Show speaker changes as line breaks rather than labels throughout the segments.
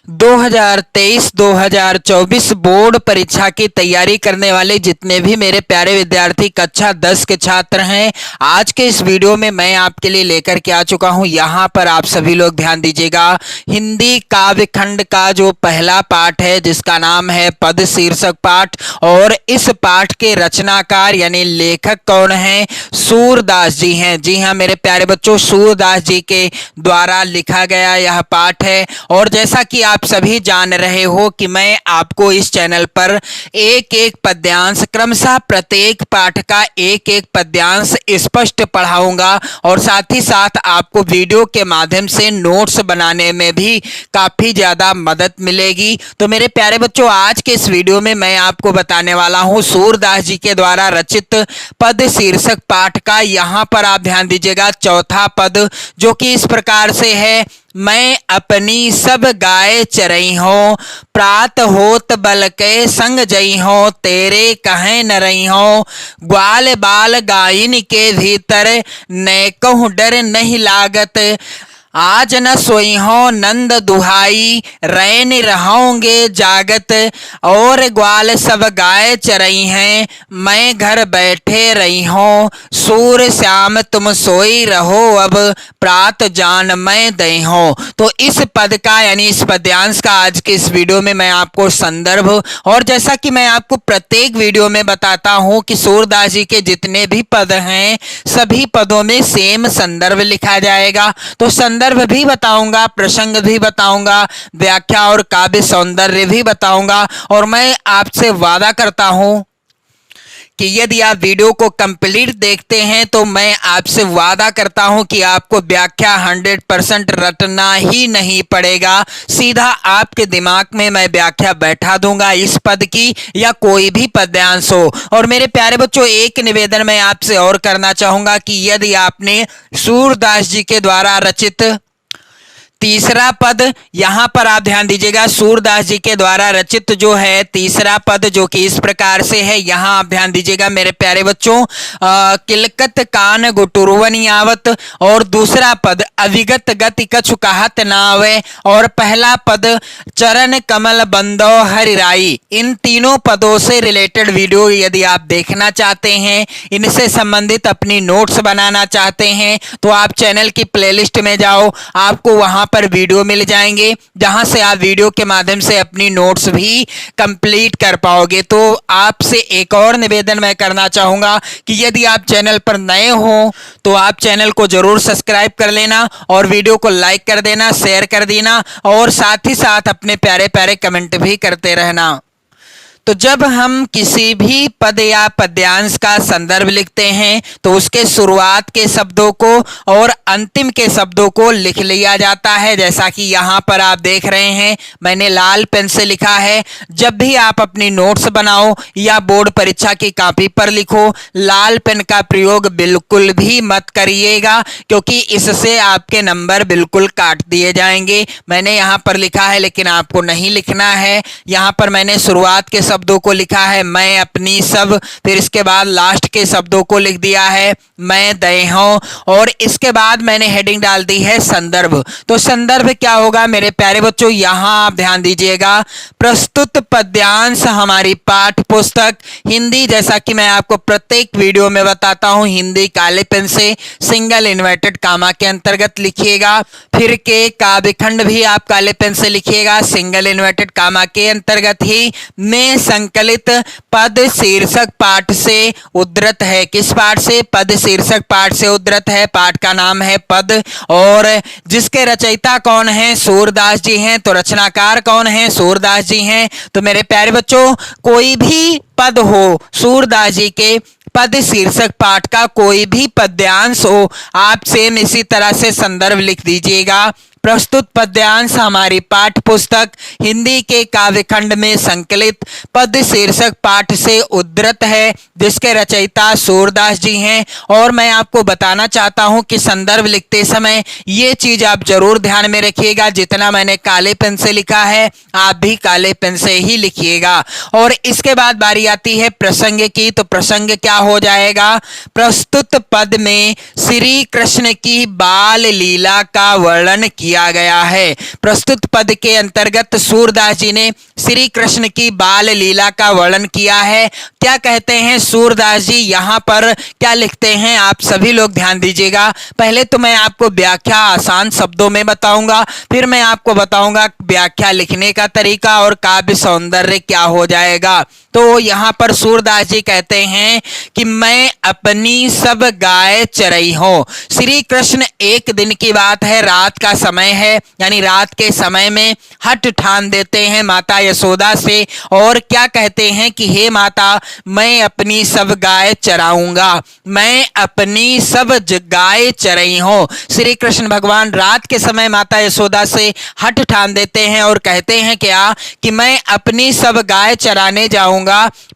2023-2024 board परीक्षा की तैयारी करने वाले जितने भी मेरे प्यारे विद्यार्थी कक्षा 10 के छात्र हैं, आज के इस वीडियो में मैं आपके लिए लेकर के आ चुका हूं। यहां पर आप सभी लोग ध्यान दीजिएगा। हिंदी काव्य खंड का जो पहला पाठ है जिसका नाम है पद शीर्षक पाठ, और इस पाठ के रचनाकार यानी लेखक कौन है? सूरदास जी हैं। जी हाँ मेरे प्यारे बच्चों, सूरदास जी के द्वारा लिखा गया यह पाठ है। और जैसा कि आप सभी जान रहे हो कि मैं आपको इस चैनल पर एक एक पद्यांश क्रमशः प्रत्येक पाठ का एक एक पद्यांश स्पष्ट पढ़ाऊंगा, और साथ ही साथ आपको वीडियो के माध्यम से नोट्स बनाने में भी काफी ज्यादा मदद मिलेगी। तो मेरे प्यारे बच्चों, आज के इस वीडियो में मैं आपको बताने वाला हूं सूरदास जी के द्वारा रचित पद शीर्षक पाठ का। यहां पर आप ध्यान दीजिएगा चौथा पद, जो कि इस प्रकार से है। मैं अपनी सब गाय चरई हो, प्रात होत बल के संग जई हो, तेरे कहें न रही हो, ग्वाल बाल गायन के भीतर नैकहु डर नहीं लागत, आज न सोई हो नंद दुहाई, रैन रहोगे जागत, और ग्वाल सब गाय चरई हैं, मैं घर बैठे रही हूँ, सूर श्याम तुम सोई रहो, अब प्रात जान मैं दई हूँ। तो इस पद का यानी इस पद्यांश का आज के इस वीडियो में मैं आपको संदर्भ, और जैसा कि मैं आपको प्रत्येक वीडियो में बताता हूँ कि सूरदास जी के जितने भी पद हैं सभी पदों में सेम संदर्भ लिखा जाएगा। तो संदर्भ भी बताऊंगा, प्रसंग भी बताऊंगा, व्याख्या और काव्य सौंदर्य भी बताऊंगा। और मैं आपसे वादा करता हूं कि यदि आप वीडियो को कंप्लीट देखते हैं तो मैं आपसे वादा करता हूं कि आपको व्याख्या 100% रटना ही नहीं पड़ेगा। सीधा आपके दिमाग में मैं व्याख्या बैठा दूंगा इस पद की या कोई भी पद्यांश हो। और मेरे प्यारे बच्चों, एक निवेदन मैं आपसे और करना चाहूंगा कि यदि आपने सूरदास जी के द्वारा रचित तीसरा पद, यहां पर आप ध्यान दीजिएगा, सूरदास जी के द्वारा रचित जो है तीसरा पद जो कि इस प्रकार से है, यहां आप ध्यान दीजिएगा मेरे प्यारे बच्चों, किलकत कान गुटुरवन आवत, और दूसरा पद अविगत गति कछु कहत नावे, और पहला पद चरण कमल बंदो हरिराई। इन तीनों पदों से रिलेटेड वीडियो यदि आप देखना चाहते हैं, इनसे संबंधित अपनी नोट्स बनाना चाहते हैं, तो आप चैनल की प्लेलिस्ट में जाओ, आपको वहां पर वीडियो मिल जाएंगे जहां से आप वीडियो के माध्यम से अपनी नोट्स भी कंप्लीट कर पाओगे। तो आपसे एक और निवेदन मैं करना चाहूंगा कि यदि आप चैनल पर नए हो तो आप चैनल को जरूर सब्सक्राइब कर लेना, और वीडियो को लाइक कर देना, शेयर कर देना, और साथ ही साथ अपने प्यारे प्यारे कमेंट भी करते रहना। तो जब हम किसी भी पद या पद्यांश का संदर्भ लिखते हैं तो उसके शुरुआत के शब्दों को और अंतिम के शब्दों को लिख लिया जाता है। जैसा कि यहाँ पर आप देख रहे हैं, मैंने लाल पेन से लिखा है। जब भी आप अपनी नोट्स बनाओ या बोर्ड परीक्षा की कॉपी पर लिखो, लाल पेन का प्रयोग बिल्कुल भी मत करिएगा, क्योंकि इससे आपके नंबर बिल्कुल काट दिए जाएंगे। मैंने यहाँ पर लिखा है लेकिन आपको नहीं लिखना है। यहाँ पर मैंने शुरुआत के शब्दों को लिखा है मैं अपनी सब, फिर इसके बाद लास्ट के शब्दों को लिख दिया है मैं दे हूं, और इसके बाद मैंने हेडिंग डाल दी है संदर्भ। तो संदर्भ क्या होगा मेरे प्यारे बच्चों, यहां आप ध्यान दीजिएगा, प्रस्तुत पद्यांश हमारी पाठ पुस्तक हिंदी, जैसा कि मैं आपको प्रत्येक वीडियो में बताता हूं, हिंदी काले पेन से सिंगल इन्वर्टेड कामा के अंतर्गत लिखिएगा। फिर के काव्य खंड भी आप काले पेन से लिखिएगा, सिंगल इन्वर्टेड कामा के अंतर्गत ही में संकलित पद शीर्षक पाठ से उद्धृत है। किस पाठ से? पद शीर्षक पाठ से उद्धृत है। पाठ का नाम है पद, और जिसके रचयिता कौन है? सूरदास जी हैं। तो रचनाकार कौन है? सूरदास जी हैं। तो मेरे प्यारे बच्चों, कोई भी पद हो सूरदास जी के पद शीर्षक पाठ का, कोई भी पद्यांश हो, आप सेम इसी तरह से संदर्भ लिख दीजिएगा। प्रस्तुत पद्यांश हमारी पाठ पुस्तक हिंदी के काव्य खंड में संकलित पद शीर्षक पाठ से उद्धृत है, जिसके रचयिता सूरदास जी हैं। और मैं आपको बताना चाहता हूं कि संदर्भ लिखते समय ये चीज आप जरूर ध्यान में रखिएगा, जितना मैंने काले पेन से लिखा है आप भी काले पेन से ही लिखिएगा। और इसके बाद बारी आती है प्रसंग की। तो प्रसंग क्या हो जाएगा? प्रस्तुत पद में श्री कृष्ण की बाल लीला का वर्णन किया किया गया है। प्रस्तुत पद के अंतर्गत सूरदास जी ने श्री कृष्ण की बाल लीला का वर्णन किया है। क्या कहते हैं सूरदास जी, यहाँ पर क्या लिखते हैं, आप सभी लोग ध्यान दीजिएगा। पहले तो मैं आपको व्याख्या आसान शब्दों में बताऊंगा, फिर मैं आपको बताऊंगा व्याख्या लिखने का तरीका और काव्य सौंदर्य क्या हो जाएगा। तो यहाँ पर सूरदास जी कहते हैं कि मैं अपनी सब गाय चरई हूं। श्री कृष्ण, एक दिन की बात है, रात का समय है, यानी रात के समय में हठ ठान देते हैं माता यशोदा से और क्या कहते हैं कि हे माता, मैं अपनी सब गाय चराऊंगा, मैं अपनी सब गाय चरई हूं। श्री कृष्ण भगवान रात के समय माता यशोदा से हठ ठान देते हैं और कहते हैं क्या कि मैं अपनी सब गाय चराने जाऊंगा,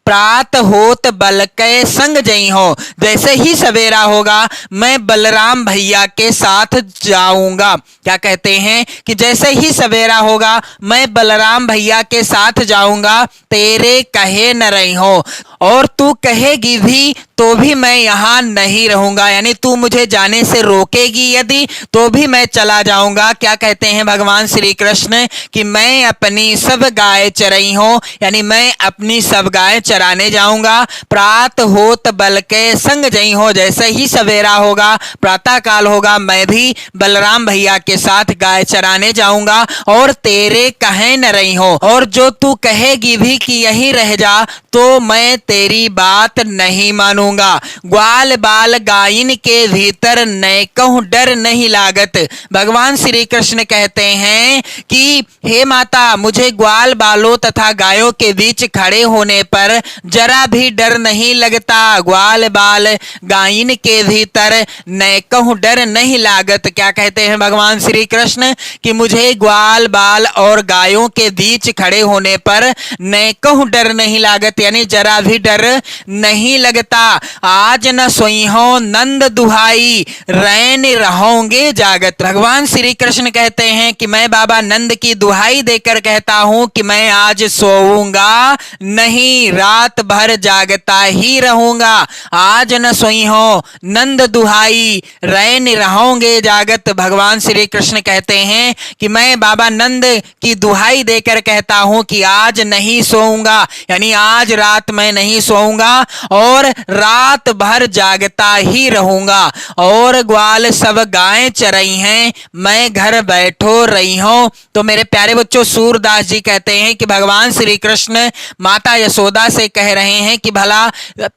प्रात होत बल के संग जई हो। जैसे ही सवेरा होगा मैं बलराम भैया के साथ जाऊंगा। क्या कहते हैं कि जैसे ही सवेरा होगा मैं बलराम भैया के साथ जाऊंगा, तेरे कहे न रही हो, और तू कहेगी भी तो भी मैं यहां नहीं रहूंगा, यानी तू मुझे जाने से रोकेगी यदि तो भी मैं चला जाऊंगा। क्या कहते हैं भगवान श्री कृष्ण कि मैं अपनी सब गाय चरई हूं, यानी मैं अपनी सब गाय चराने जाऊंगा। प्रात होत बल के संग जई हो, जैसे ही सवेरा होगा, प्रातः काल होगा, मैं भी बलराम भैया के साथ गाय चराने जाऊंगा और तेरे कहे न रही हो, और जो तू कहेगी भी कि यहीं रह जा तो मैं तेरी बात नहीं मानूंगा। ग्वाल बाल गायन के भीतर नए कहूं डर नहीं लागत। भगवान श्री कृष्ण कहते हैं कि हे माता, मुझे ग्वाल बालों तथा गायों के बीच खड़े होने पर जरा भी डर नहीं लगता। ग्वाल बाल गायन के भीतर नए कहूं डर नहीं लागत। क्या कहते हैं भगवान श्री कृष्ण कि मुझे ग्वाल बाल और गायों के बीच खड़े होने पर नए कहूं डर नहीं लागत, यानी जरा भी डर नहीं लगता। आज न सोई हो नंद दुहाई, रैन रहोगे जागत। भगवान श्री कृष्ण कहते हैं कि मैं बाबा नंद की दुहाई देकर कहता हूं कि मैं आज सोऊंगा नहीं, रात भर जागता ही रहूंगा। आज न सोई हो नंद दुहाई, रैन रहोगे जागत। भगवान श्री कृष्ण कहते हैं कि मैं बाबा नंद की दुहाई देकर कहता हूं कि आज नहीं सोऊंगा, यानी आज रात मैं नहीं सोऊंगा और रात भर जागता ही रहूंगा। और ग्वाल सब गायें चरई हैं, मैं घर बैठो रही हूं। तो मेरे प्यारे बच्चों, सूरदास जी कहते हैं कि भगवान श्री कृष्ण माता यशोदा से कह रहे हैं कि भला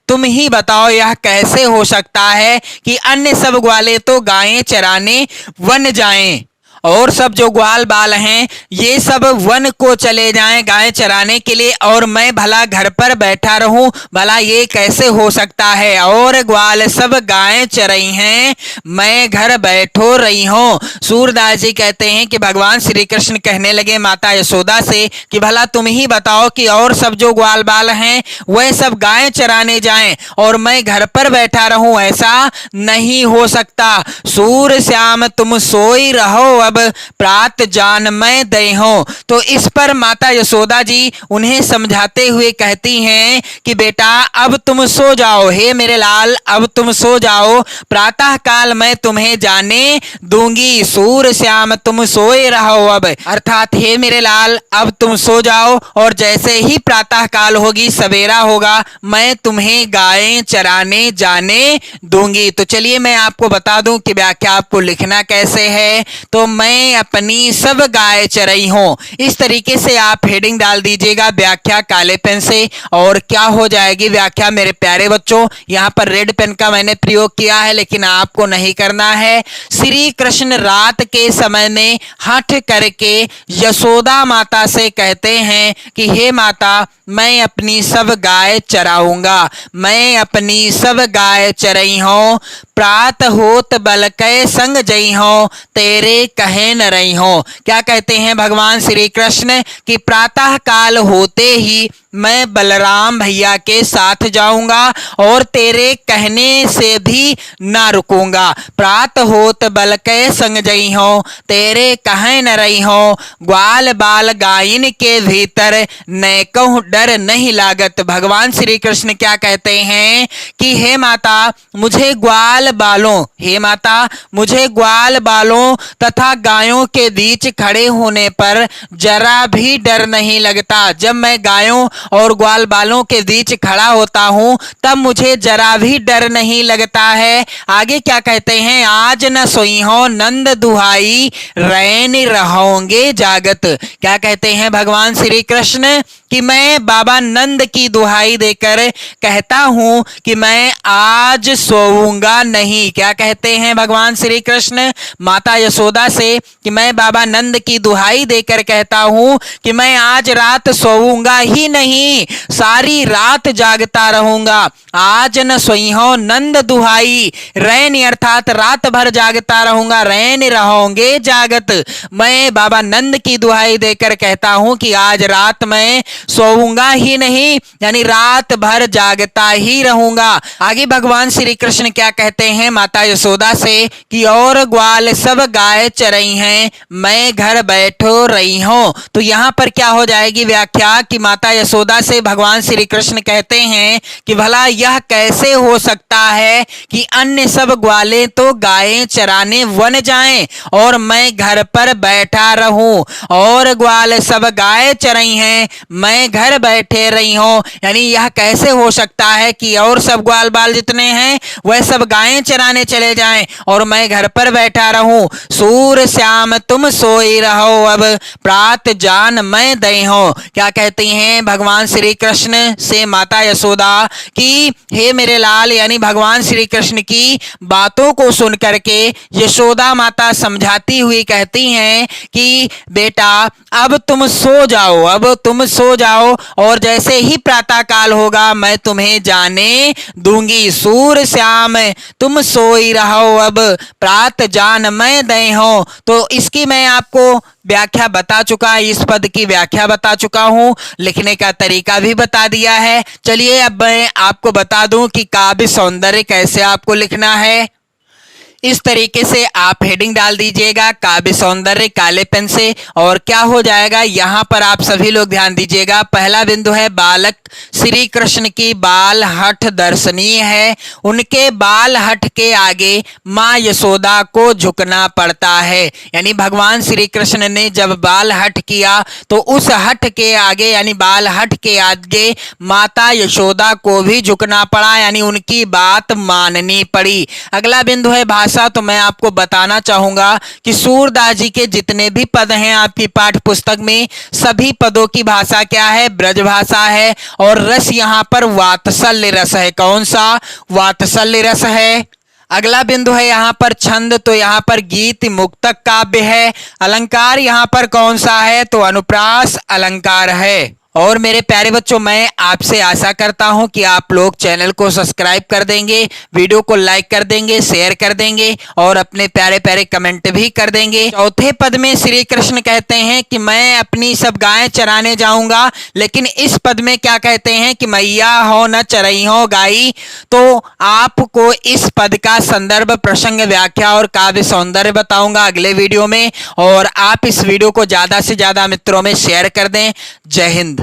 तुम ही बताओ यह कैसे हो सकता है कि अन्य सब ग्वाले तो गायें चराने वन जाएं और सब जो ग्वाल बाल हैं ये सब वन को चले जाएं गाय चराने के लिए, और मैं भला घर पर बैठा रहूं, भला ये कैसे हो सकता है। और ग्वाल सब गायें चरई हैं, मैं घर बैठो रही हूं। सूरदास जी कहते हैं कि भगवान श्री कृष्ण कहने लगे माता यशोदा से कि भला तुम ही बताओ कि और सब जो ग्वाल बाल हैं वह सब गायें चराने जाएं और मैं घर पर बैठा रहूं, ऐसा नहीं हो सकता। सूर श्याम तुम सोई रहो, अब प्रात जान मैं दे हूं। तो इस पर माता यशोदा जी उन्हें समझाते हुए कहती हैं कि बेटा अब तुम सो जाओ, हे मेरे लाल अब तुम सो जाओ, प्रातः काल मैं तुम्हें जाने दूंगी। सूर श्याम तुम सोए रहो अब, अर्थात हे मेरे लाल अब तुम सो जाओ और जैसे ही प्रातः काल होगी, सवेरा होगा, मैं तुम्हें गायें चराने जाने दूंगी। तो चलिए मैं आपको बता दूं कि व्याख्या आपको लिखना कैसे है। तो मैं अपनी सब गाय चरई हूं, इस तरीके से आप हेडिंग डाल दीजिएगा व्याख्या काले पेन से, और क्या हो जाएगी व्याख्या मेरे प्यारे बच्चों। यहां पर रेड पेन का मैंने प्रयोग किया है लेकिन आपको नहीं करना है। श्री कृष्ण रात के समय में हठ करके यशोदा माता से कहते हैं कि हे माता, मैं अपनी सब गाय चराऊंगा, मैं अपनी सब गाय चरई हूं, प्रात होत बल के संग जई हूं, तेरे कहे न रही हूं। क्या कहते हैं भगवान श्री कृष्ण कि प्रातः काल होते ही मैं बलराम भैया के साथ जाऊंगा और तेरे कहने से भी ना रुकूंगा। प्रात होत बल के संग जई हो, तेरे कहे न रही हो। ग्वाल बाल गायन के भीतर न कहूं डर नहीं लागत। भगवान श्री कृष्ण क्या कहते हैं कि हे माता मुझे ग्वाल बालों, हे माता मुझे ग्वाल बालों तथा गायों के बीच खड़े होने पर जरा भी डर नहीं लगता। जब मैं गायों और ग्वाल बालों के बीच खड़ा होता हूं तब मुझे जरा भी डर नहीं लगता है। आगे क्या कहते हैं, आज न सोई हो नंद दुहाई रैन रहोगे जागत। क्या कहते हैं भगवान श्री कृष्ण कि मैं बाबा नंद की दुहाई देकर कहता हूं कि मैं आज सोऊंगा नहीं। क्या कहते हैं भगवान श्री कृष्ण माता यशोदा से कि मैं बाबा नंद की दुहाई देकर कहता हूं कि मैं आज रात सोऊंगा ही नहीं, सारी रात जागता रहूंगा। आज न सोई हो नंद दुहाई, रैन अर्थात रात भर जागता रहूंगा, रैन रहोगे जागत। मैं बाबा नंद की दुहाई देकर कहता हूं कि आज रात मैं सोऊंगा ही नहीं, यानी रात भर जागता ही रहूंगा। आगे भगवान श्री कृष्ण क्या कहते हैं माता यशोदा से कि और ग्वाल सब गाय चरई हैं, मैं घर बैठो रही हूं। तो यहां पर क्या हो जाएगी व्याख्या कि माता यशोदा से भगवान श्री कृष्ण कहते हैं कि भला यह कैसे हो सकता है कि अन्य सब ग्वाले तो गायें चराने वन जाएं और मैं घर पर बैठा रहूं, और ग्वाल सब गाय चरई हैं मैं घर बैठे रही हूं। यानी यह कैसे हो सकता है कि और सब ग्वाल बाल जितने हैं वह सब गायें चराने चले जाएं और मैं घर पर बैठा रहूं। सूर श्याम तुम सोई रहो, अब प्रात जान मैं दई हूं। क्या कहती हैं भगवान श्री कृष्ण से माता यशोदा कि हे मेरे लाल, यानी भगवान श्री कृष्ण की बातों को सुन करके यशोदा माता समझाती हुई कहती हैं कि बेटा अब तुम सो जाओ, अब तुम सो जाओ और जैसे ही प्रातः काल होगा मैं तुम्हें जाने दूंगी। सूर श्याम तुम सोई रहो, अब प्रात जान मैं दई हूं। तो इसकी मैं आपको व्याख्या बता चुका, इस पद की व्याख्या बता चुका हूं, लिखने का तरीका भी बता दिया है। चलिए अब मैं आपको बता दूं कि काव्य सौंदर्य कैसे आपको लिखना है। इस तरीके से आप हेडिंग डाल दीजिएगा काव्य सौंदर्य काले पेन से, और क्या हो जाएगा यहां पर आप सभी लोग ध्यान दीजिएगा। पहला बिंदु है बालक श्री कृष्ण की बाल हठ दर्शनीय है, उनके बाल हठ के आगे मां यशोदा को झुकना पड़ता है। यानी भगवान श्री कृष्ण ने जब बाल हठ किया तो उस हठ के आगे यानी बाल हठ के आगे माता यशोदा को भी झुकना पड़ा, यानी उनकी बात माननी पड़ी। अगला बिंदु है भाषा। तो मैं आपको बताना चाहूंगा कि सूरदास जी के जितने भी पद हैं आपकी पाठ्य पुस्तक में, सभी पदों की भाषा क्या है, ब्रज भाषा है, और रस यहां पर वात्सल्य रस है। कौन सा, वात्सल्य रस है। अगला बिंदु है यहां पर छंद, तो यहां पर गीत मुक्तक काव्य है। अलंकार यहां पर कौन सा है, तो अनुप्रास अलंकार है। और मेरे प्यारे बच्चों, मैं आपसे आशा करता हूं कि आप लोग चैनल को सब्सक्राइब कर देंगे, वीडियो को लाइक कर देंगे, शेयर कर देंगे और अपने प्यारे प्यारे कमेंट भी कर देंगे। चौथे पद में श्री कृष्ण कहते हैं कि मैं अपनी सब गायें चराने जाऊंगा, लेकिन इस पद में क्या कहते हैं कि मैया हो न चरई हो गाई। तो आपको इस पद का संदर्भ, प्रसंग, व्याख्या और काव्य सौंदर्य बताऊंगा अगले वीडियो में, और आप इस वीडियो को ज्यादा से ज्यादा मित्रों में शेयर कर दें। जय हिंद।